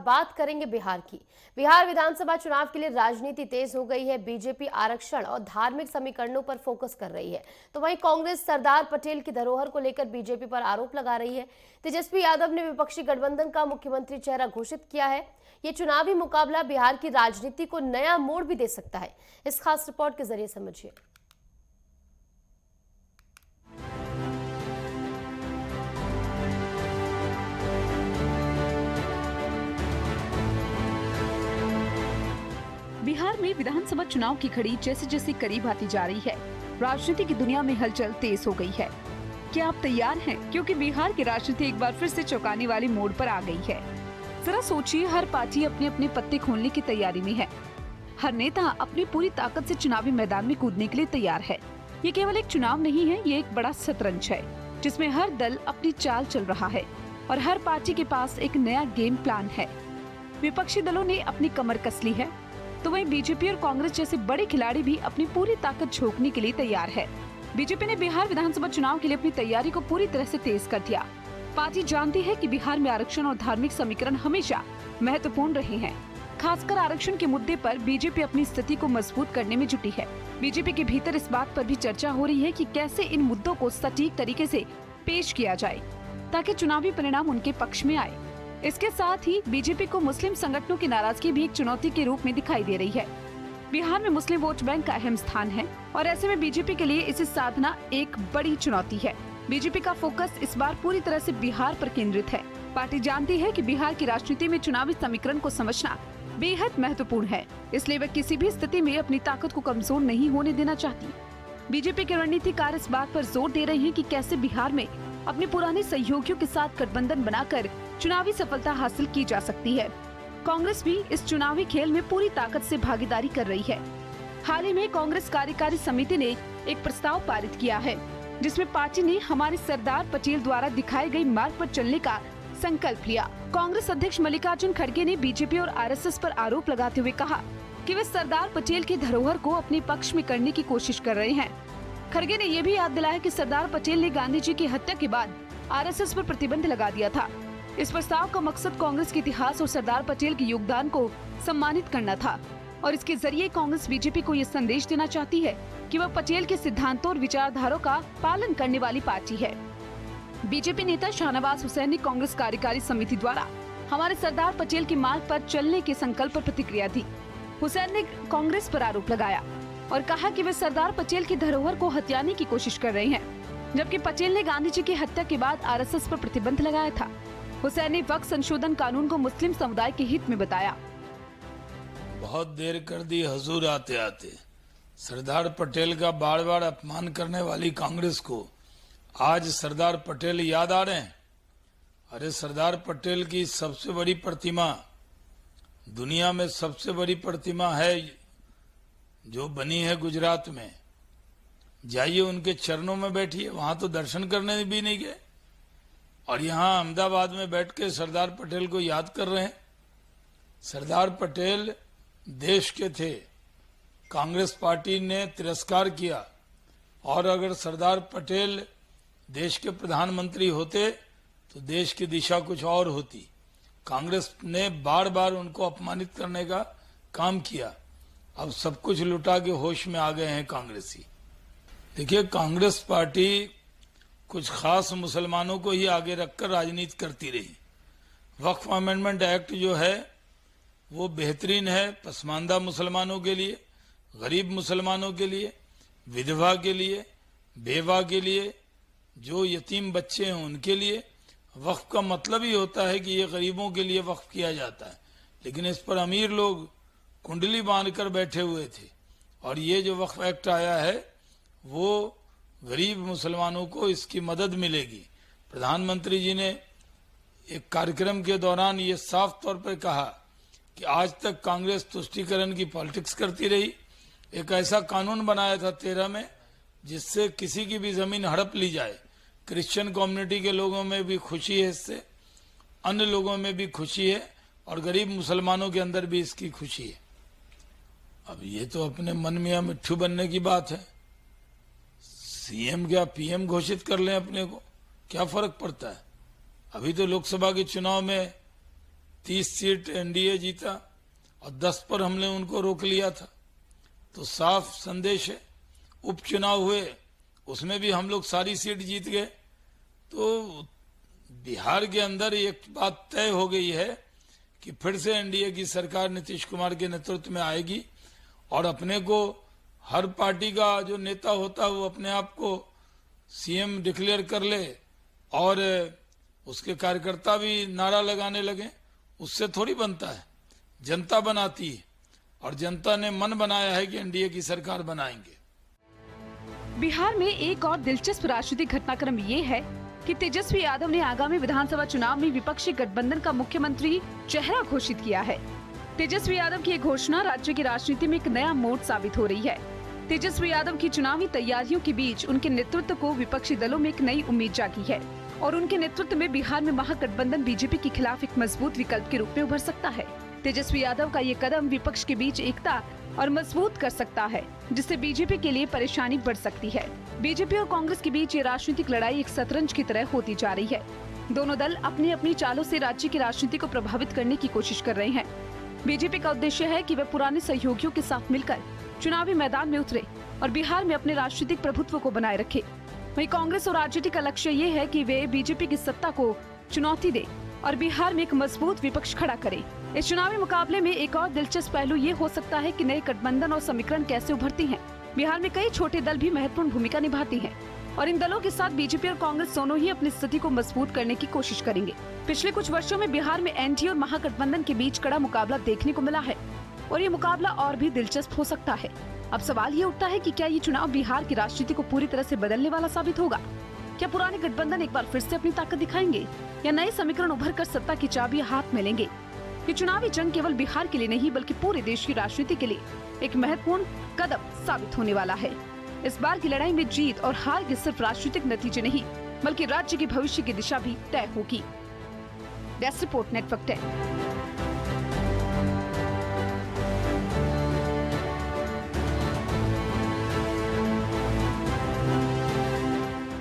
बात करेंगे बिहार की। बिहार विधानसभा चुनाव के लिए राजनीति तेज हो गई है। बीजेपी आरक्षण और धार्मिक समीकरणों पर फोकस कर रही है, तो वहीं कांग्रेस सरदार पटेल की धरोहर को लेकर बीजेपी पर आरोप लगा रही है। तेजस्वी यादव ने विपक्षी गठबंधन का मुख्यमंत्री चेहरा घोषित किया है। ये चुनावी मुकाबला बिहार की राजनीति को नया मोड़ भी दे सकता है। इस खास रिपोर्ट के जरिए समझिए। बिहार में विधानसभा चुनाव की घड़ी जैसे जैसे करीब आती जा रही है, राजनीति की दुनिया में हलचल तेज हो गई है। क्या आप तैयार हैं? क्योंकि बिहार की राजनीति एक बार फिर से चौंकाने वाली मोड़ पर आ गई है। जरा सोचिए, हर पार्टी अपने अपने पत्ते खोलने की तैयारी में है। हर नेता अपनी पूरी ताकत से चुनावी मैदान में कूदने के लिए तैयार है। ये केवल एक चुनाव नहीं है, ये एक बड़ा शतरंज है जिसमें हर दल अपनी चाल चल रहा है और हर पार्टी के पास एक नया गेम प्लान है। विपक्षी दलों ने अपनी कमर कस ली है, तो वहीं बीजेपी और कांग्रेस जैसे बड़े खिलाड़ी भी अपनी पूरी ताकत झोंकने के लिए तैयार है। बीजेपी ने बिहार विधानसभा चुनाव के लिए अपनी तैयारी को पूरी तरह से तेज कर दिया। पार्टी जानती है कि बिहार में आरक्षण और धार्मिक समीकरण हमेशा महत्वपूर्ण रहे हैं। खासकर आरक्षण के मुद्दे पर बीजेपी अपनी स्थिति को मजबूत करने में जुटी है। बीजेपी के भीतर इस बात पर भी चर्चा हो रही है कि कैसे इन मुद्दों को सटीक तरीके से पेश किया जाए ताकि चुनावी परिणाम उनके पक्ष में आए। इसके साथ ही बीजेपी को मुस्लिम संगठनों की नाराजगी भी एक चुनौती के रूप में दिखाई दे रही है। बिहार में मुस्लिम वोट बैंक का अहम स्थान है और ऐसे में बीजेपी के लिए इसे साधना एक बड़ी चुनौती है। बीजेपी का फोकस इस बार पूरी तरह से बिहार पर केंद्रित है। पार्टी जानती है कि बिहार की राजनीति में चुनावी समीकरण को समझना बेहद महत्वपूर्ण है, इसलिए वह किसी भी स्थिति में अपनी ताकत को कमजोर नहीं होने देना चाहती। बीजेपी के रणनीतिकार इस बात पर जोर दे रहे हैं कि कैसे बिहार में अपने पुराने सहयोगियों के साथ गठबंधन बनाकर चुनावी सफलता हासिल की जा सकती है। कांग्रेस भी इस चुनावी खेल में पूरी ताकत से भागीदारी कर रही है। हाल ही में कांग्रेस कार्यकारी समिति ने एक प्रस्ताव पारित किया है, जिसमें पार्टी ने हमारे सरदार पटेल द्वारा दिखाए गए मार्ग पर चलने का संकल्प लिया। कांग्रेस अध्यक्ष मल्लिकार्जुन खड़गे ने बीजेपी और आरएसएस पर आरोप लगाते हुए कहा कि वे सरदार पटेल की धरोहर को अपने पक्ष में करने की कोशिश कर रहे हैं। खड़गे ने यह भी याद दिलाया कि सरदार पटेल ने गांधी जी की हत्या के बाद आरएसएस पर प्रतिबंध लगा दिया था। इस प्रस्ताव का मकसद कांग्रेस के इतिहास और सरदार पटेल के योगदान को सम्मानित करना था और इसके जरिए कांग्रेस बीजेपी को ये संदेश देना चाहती है कि वह पटेल के सिद्धांतों और विचारधाराओं का पालन करने वाली पार्टी है। बीजेपी नेता शाहनवाज हुसैन ने कांग्रेस कार्यकारी समिति द्वारा हमारे सरदार पटेल के मार्ग पर चलने के संकल्प पर प्रतिक्रिया दी। हुसैन ने कांग्रेस पर आरोप लगाया और कहा कि वे सरदार पटेल की धरोहर को हथियाने की कोशिश कर रहे हैं, जबकि पटेल ने गांधी जी की हत्या के बाद आरएसएस पर प्रतिबंध लगाया था। हुसैन ने वक्फ संशोधन कानून को मुस्लिम समुदाय के हित में बताया। बहुत देर कर दी हुजूर आते आते। सरदार पटेल का बार बार अपमान करने वाली कांग्रेस को आज सरदार पटेल याद आ रहे हैं। अरे सरदार पटेल की सबसे बड़ी प्रतिमा, दुनिया में सबसे बड़ी प्रतिमा है जो बनी है गुजरात में। जाइए उनके चरणों में बैठिए, वहां तो दर्शन करने भी नहीं गए और यहाँ अहमदाबाद में बैठ के सरदार पटेल को याद कर रहे हैं। सरदार पटेल देश के थे, कांग्रेस पार्टी ने तिरस्कार किया और अगर सरदार पटेल देश के प्रधानमंत्री होते तो देश की दिशा कुछ और होती। कांग्रेस ने बार बार उनको अपमानित करने का काम किया। अब सब कुछ लुटा के होश में आ गए हैं कांग्रेसी। देखिए, कांग्रेस पार्टी कुछ खास मुसलमानों को ही आगे रखकर राजनीति करती रही। वक्फ अमेंडमेंट एक्ट जो है वो बेहतरीन है पसमानदा मुसलमानों के लिए, गरीब मुसलमानों के लिए, विधवा के लिए, बेवा के लिए, जो यतीम बच्चे हैं उनके लिए। वक्फ का मतलब ही होता है कि ये गरीबों के लिए वक्फ किया जाता है, लेकिन इस पर अमीर लोग कुंडली बांधकर बैठे हुए थे और ये जो वक्फ एक्ट आया है वो गरीब मुसलमानों को इसकी मदद मिलेगी। प्रधानमंत्री जी ने एक कार्यक्रम के दौरान ये साफ तौर पर कहा कि आज तक कांग्रेस तुष्टीकरण की पॉलिटिक्स करती रही। एक ऐसा कानून बनाया था 13 में जिससे किसी की भी जमीन हड़प ली जाए। क्रिश्चियन कम्युनिटी के लोगों में भी खुशी है इससे, अन्य लोगों में भी खुशी है और गरीब मुसलमानों के अंदर भी इसकी खुशी है। अब ये तो अपने मन में मिट्ठू बनने की बात है। सीएम क्या पीएम घोषित कर लें अपने को, क्या फर्क पड़ता है। अभी तो लोकसभा के चुनाव में 30 सीट एनडीए जीता और 10 पर हमने उनको रोक लिया था। तो साफ संदेश है, उपचुनाव हुए उसमें भी हम लोग सारी सीट जीत गए। तो बिहार के अंदर एक बात तय हो गई है कि फिर से एनडीए की सरकार नीतीश कुमार के नेतृत्व में आएगी और अपने को हर पार्टी का जो नेता होता है वो अपने आप को सीएम डिक्लेयर कर ले और उसके कार्यकर्ता भी नारा लगाने लगे। उससे थोड़ी बनता है, जनता बनाती है और जनता ने मन बनाया है कि एनडीए की सरकार बनाएंगे। बिहार में एक और दिलचस्प राजनीतिक घटनाक्रम ये है कि तेजस्वी यादव ने आगामी विधानसभा चुनाव में विपक्षी गठबंधन का मुख्यमंत्री चेहरा घोषित किया है। तेजस्वी यादव की ये घोषणा राज्य की राजनीति में एक नया मोड़ साबित हो रही है। तेजस्वी यादव की चुनावी तैयारियों के बीच उनके नेतृत्व को विपक्षी दलों में एक नई उम्मीद जागी है और उनके नेतृत्व में बिहार में महागठबंधन बीजेपी के खिलाफ एक मजबूत विकल्प के रूप में उभर सकता है। तेजस्वी यादव का ये कदम विपक्ष के बीच एकता और मजबूत कर सकता है, जिससे बीजेपी के लिए परेशानी बढ़ सकती है। बीजेपी और कांग्रेस के बीच ये राजनीतिक लड़ाई एक शतरंज की तरह होती जा रही है। दोनों दल अपनी अपनी चालों से राज्य की राजनीति को प्रभावित करने की कोशिश कर रहे हैं। बीजेपी का उद्देश्य है कि वे पुराने सहयोगियों के साथ मिलकर चुनावी मैदान में उतरे और बिहार में अपने राजनीतिक प्रभुत्व को बनाए रखे। वहीं कांग्रेस और आरजेडी का लक्ष्य ये है कि वे बीजेपी की सत्ता को चुनौती दे और बिहार में एक मजबूत विपक्ष खड़ा करे। इस चुनावी मुकाबले में एक और दिलचस्प पहलू ये हो सकता है कि नए गठबंधन और समीकरण कैसे उभरती हैं। बिहार में कई छोटे दल भी महत्वपूर्ण भूमिका निभाती हैं और इन दलों के साथ बीजेपी और कांग्रेस दोनों ही अपनी स्थिति को मजबूत करने की कोशिश करेंगे। पिछले कुछ वर्षों में बिहार में एनडीए और महागठबंधन के बीच कड़ा मुकाबला देखने को मिला है और ये मुकाबला और भी दिलचस्प हो सकता है। अब सवाल ये उठता है कि क्या ये चुनाव बिहार की राजनीति को पूरी तरह से बदलने वाला साबित होगा? क्या पुराने गठबंधन एक बार फिर से अपनी ताकत दिखाएंगे या नए समीकरण उभर कर सत्ता की चाबी हाथ में लेंगे? ये चुनावी जंग केवल बिहार के लिए नहीं बल्कि पूरे देश की राजनीति के लिए एक महत्वपूर्ण कदम साबित होने वाला है। इस बार की लड़ाई में जीत और हार के सिर्फ राजनीतिक नतीजे नहीं बल्कि राज्य के भविष्य की दिशा भी तय होगी। Desk report, network 10।